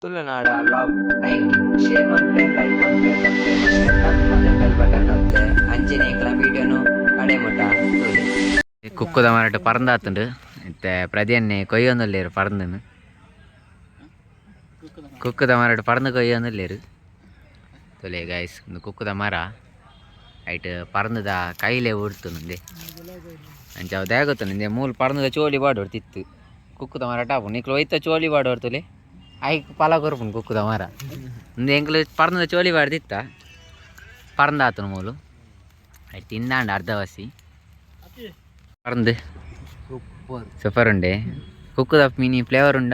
ತುಳುನಾಡ vlog 9 share ಮಾಡ್ತೆ like ಮಾಡ್ತೆ ಸಬ್ಸ್ಕ್ರೈಬ್ ಮಾಡ್ತೆ ಬೆಲ್ ಬಟನ್ ಒತ್ತೆ ಅಂಚೆನೇಕ್ಲ ವೀಡಿಯೋನು ಕಡೆ ಮುಟ್ಟ ಕುಕ್ಕುದ ಮಾರಾಟ ಪರಂದಾತುಂಡು ಮತ್ತೆ ಪ್ರತಿಯನ್ನೇ ಕೊಯ್ಯೊಂದುಲ್ಲೇರು ಪರಂದನು ಕುಕ್ಕುದ ಮಾರಾಟ ಪರಂದು ಕೊಯ್ಯೊಂದುಲ್ಲೇರು ತೊಲೆ ಗೈಸ್ ಒಂದು ಕುಕ್ಕುದ ಮರ ಐಟ್ ಪರಂದದ ಕೈಲೇ ಉಡ್ತುಂದೆ ಅಂಚ ಅವು ದೇಗೊತ್ತುಂದೆ ಮೂಲು ಪರಂದದ ಚೋಲಿ ಬಾಡೋಡು ತಿತ್ತು ಕುಕ್ಕುದ ಮರ ಟಾಪು ನಿಕ್ಲು ಒಯ್ತ ಚೋಲಿ ಬಾಡೋಡು ತೊಲೆ ಐಕ್ ಪಲ ಕೊರ್ಪುಂಡು ಕುಕ್ಕುದ ಮರ ಒಂದು ಎಂಕ್ಲು ಪರಂದದ ಚೋಲಿ ಬಾಡ್ದಿತ್ತ ಪರಂದಾತನು ಮೂಲು ಐಟ್ ತಿಂದಾಂಡು ಅರ್ಧ ವಸಿ ಪರಂದು ಸೂಪರ್ ಉಂಡೆ ಕುಕ್ಕುದ ಮೀನಿ ಫ್ಲೇವರ್ ಉಂಡ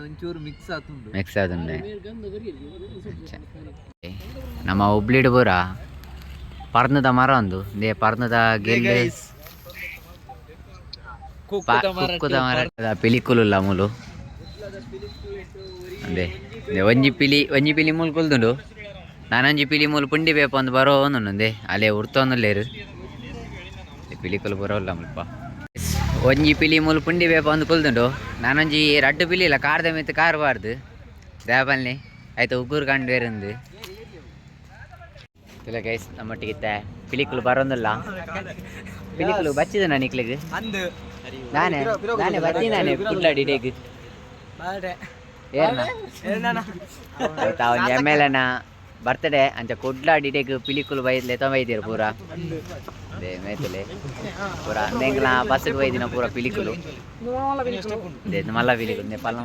ಒಂಚೂರು ಮಿಕ್ಸ್ ಆತುಂಡೆ ನಮ್ಮ ಹುಬ್ಳಿಡ್ ಪೂರ ಪರ್ನದ ಮರ ಒಂದು ದೇ ಪರ್ನದ ಗೆಲ್ಲೆ ಕುಕ್ಕುದ ಮರ ಪಿಲಿಕುಲುಲ್ಲ ಮೂಲು ಅದೇ ಒಂಜಿ ಪಿಲಿ ಮೂಲು ಕುಲ್ದುಂಡು ನಾನೊಂಜಿ ಪಿಲಿ ಮೂಲು ಪುಂಡಿ ಬೇಪ ಒಂದು ಬರೋ ಒಂದೊಂದೇ ಅಲ್ಲೇ ಉರ್ತೊಂದುಲ್ಲೇರು ಪಿಲಿಕುಲು ಬರೋಲ್ಲ ಮುಲ್ಪ ಒಂಜಿ ಪಿಲಿ ಮೂಲು ಪುಂಡಿ ಬೇಪ ಒಂದು ಕುಲ್ದುಂಡು ನಾನೊಂಜಿ ರಡ್ಡು ಪಿಲಿ ಇಲ್ಲ ಕಾರ್ದ ಮೆತ್ತು ಕಾರ್ಬಾರ್ದು ದೇಪಲ್ನಿ ಆಯ್ತು ಉಗ್ಗುರು ಕಂಡು ಬೇರಂದು ಇಲ್ಲ ಗೈಸ್ ನಮ್ಮೊಟ್ಟಿಗಿದ್ದೆ ಪಿಲಿಕುಲು ಬರೋದಿಲ್ಲ ಪಿಲಿಕುಲು ಬಚ್ಚಿದ ನಾನು ಇಕ್ಲಿಗೆ ನಾನೇ ಬರ್ತೀನಿ ಕುಡ್ಲಾಡಿ ಡೇಗ್ ಆಯ್ತಾ ಒಂದು ಎಮ್ ಎಲ್ ಎನ ಬರ್ತಡೇ ಅಂಚ ಕುಡ್ಲಾಡಿ ಡೇಗ್ ಪಿಲಿಕುಲು ಬೈದ್ಲೆ ತೊಂಬೈತೀರು ಪೂರ ಅದೇ ಮೇತಲೆ ಪೂರ ನೆಂಗ್ಲ ಬಸ್ಸಿಗೆ ಬೈದಿನ ಪೂರ ಪಿಲಿಕುಲು ಅದೇ ಮಲ್ಲ ಪಿಲಿಕುಲು ಪಲ್ಲ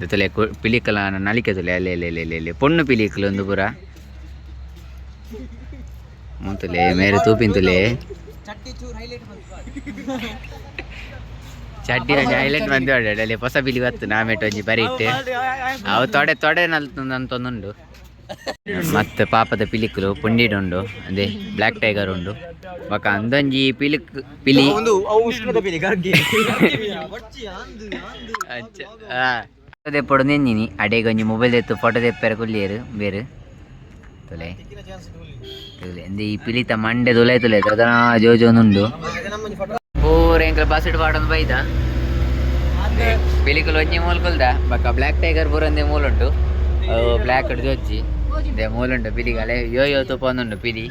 ತುಲೆ ಪಿಲಿಕಲ ನಳಿಕೆ ತುಲೆ ಅಲ್ಲೇ ಪೊಣ್ಣು ಪಿಲಿಕಲು ಒಂದು ಪೂರ ಮುಂತುಲೆ ಮೇರೆ ತೂಪಿನ ತುಲೆ ಚಡ್ಡಿ ಹೈಲೈಟ್ ಬಂದು ಅಲ್ಲಿ ಹೊಸ ಪಿಲಿ ಬತ್ತು ನಾಮೆಟ್ಟು ಒಂಜಿ ಬರೀ ಇಟ್ಟು ಅವು ತೊಡೆ ನಲ್ತೊಂದುಂಡು ಮತ್ತೆ ಪಾಪದ ಪಿಲಿಕುಲು ಪುಂಡಿಡುಂಡು ಅದೇ ಬ್ಲ್ಯಾಕ್ ಟೈಗರ್ ಉಂಡು ಬಕ ಅಂದೊಂಜಿ ಪಿಲಿ ತೆಪ್ಪಡು ನೆಂಜಿನಿ ಅಡೆಗೆ ಒಂಜಿ ಮೊಬೈಲ್ ಎತ್ತು ಫೋಟೋ ತೆಪ್ಪರೆ ಕುಲ್ಲಿಯರು ಬೇರೆ ತುಲೆ ಎಂದ ಈ ಪಿಲಿತ ಮಂಡೆ ತುಲೆ ಅದನ್ನ ಜೋಜೋನುಂಡು ಪೂರ ಎಂಕ್ಲ ಬಸ್ ಇಟ್ಟು ಪಾಡೊಂದು ಬೈದ ಪಿಲಿಕುಲು ಒಂಜಿ ಮೂಲ ಕುಲ್ದ ಬಕ ಬ್ಲ್ಯಾಕ್ ಟೈಗರ್ ಪೂರಂದೆ ಮೂಲುಂಟು ಬ್ಲ್ಯಾಕ್ ಇಟ್ಟು ಜೋಜ್ಜಿ ದೇ ಮೂಲುಂಟು ಪಿಲಿಗಲೆ ಯೋ ತುಪ್ಪೊಂದುಂಡು ಪಿಲಿ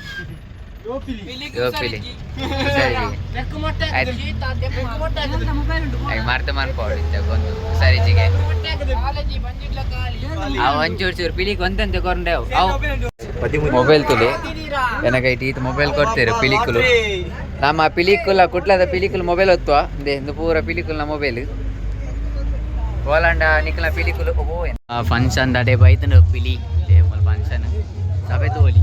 ಪಿಲಿ ಮಾರ್ತ ಮನ್ಪೋಡು ಒಂದು ಸರಿಜಿಗೆ ಅವು ಒಂಚೂರು ಪಿಲಿಗೆ ಒಂದಂತೆ ಕೊಂಡೆ ಅವು ಮೊಬೈಲ್ ತುಲಿ ಎನಕೈಟಿ ಇದು ಮೊಬೈಲ್ ಕೊಡ್ತೀರಿ ಪಿಲಿಕುಲು ನಮ್ಮ ಪಿಲಿಕುಲ ಕುಟ್ಲದ ಪಿಲಿಕುಲು ಮೊಬೈಲ್ ಹೊತ್ತುವ ಇಂದು ಪೂರ ಪಿಲಿಕುಲ್ನ ಮೊಬೈಲ್ ಕೋಲಾಂಡ ನಿಕ್ಲ ಪಿಲಿಕುಲು ಫಂಕ್ಷನ್ ಅಡೆ ಬೈತಂಡು ಪಿಲಿ ಫಂಕ್ಷನ್ ಸಭೆ ತೋಲಿ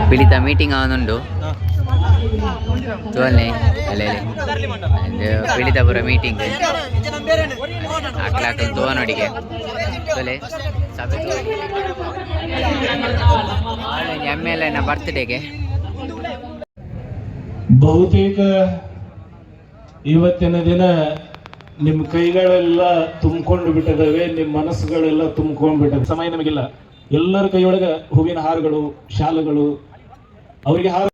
ಪಿಲಿತ ಮೀಟಿಂಗ್ ಅವನುಂಡು ತೋಲ್ನೆ ಅಲ್ಲೇ ಪಿಲಿತ ಪೂರ ಮೀಟಿಂಗ್ ಅಕ್ಲಾಕ ತೋನೊಡಿಗೆ ತೋಲೆ ಸಭೆ ತೋಲಿ ಎಮ್ ಎಲ್ ಎನ ಬರ್ತ್ಡೇಗೆ ಬಹುತೇಕ ಇವತ್ತಿನ ದಿನ ನಿಮ್ಮ ಕೈಗಳೆಲ್ಲ ತುಂಬಿಕೊಂಡು ಬಿಟ್ಟಿದ್ದಾವೆ, ನಿಮ್ಮ ಮನಸ್ಸುಗಳೆಲ್ಲ ತುಂಬಿಕೊಂಡು ಬಿಟ್ಟಿದೆ. ಸಮಯ ನಮಗಿಲ್ಲ. ಎಲ್ಲರ ಕೈಯೊಳಗೆ ಹೂವಿನ ಹಾರಗಳು, ಶಾಲುಗಳು, ಅವರಿಗೆ ಹಾರ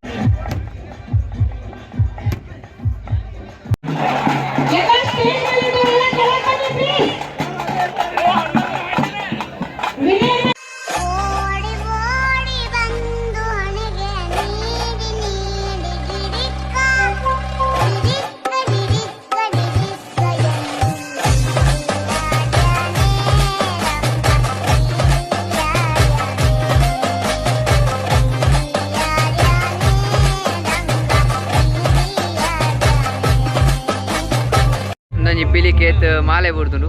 ಪಿಲಿಕೇತ್ ಮಾಲೆ ಬುಡ್ದುಂಡು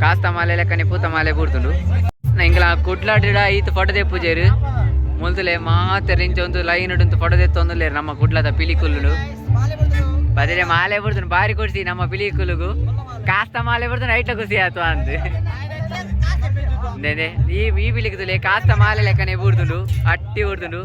ಕಾಸ್ತ ಮಾಲೆ ಲೆಕ್ಕನೆ ಪೂತ ಮಾಲೆ ಬುಡ್ದುಂಡು ಇಂಗ್ಲ ಕುಡ್ಲಾಡಿಡ ಈತ ಫೋಟೋ ತೆಪ್ಪುಜೇರು ಮುಲ್ತಲೆ ಮಾತ ರಿಂಚ ಒಂದು ಲೈನ್ ಉಂಟು ಫೋಟೋ ತೆತ್ತೊಂದುಲ್ಲೇರು ನಮ್ಮ ಕುಡ್ಲದ ಪಿಲಿಕುಲ್ಲು ಬದಲೆ ಮಾಲೆ ಬುಡ್ದುಂಡು ಬಾರಿ ಕೊಡ್ಸಿ ನಮ್ಮ ಪಿಲಿಕುಲ್ಗು ಕಾಸ್ತ ಮಾಲೆ ಬುಡ್ದುಂಡು ಐಟ ಖುಷಿ ಆಯ್ತು ಅಂತ ಈ ಪಿಲಿಕುಲೆ ಕಾಸ್ತ ಮಾಲೆ ಲೆಕ್ಕನೆ ಬುಡ್ದುಂಡು ಅಟ್ಟಿ ಬುಡ್ದುಂಡು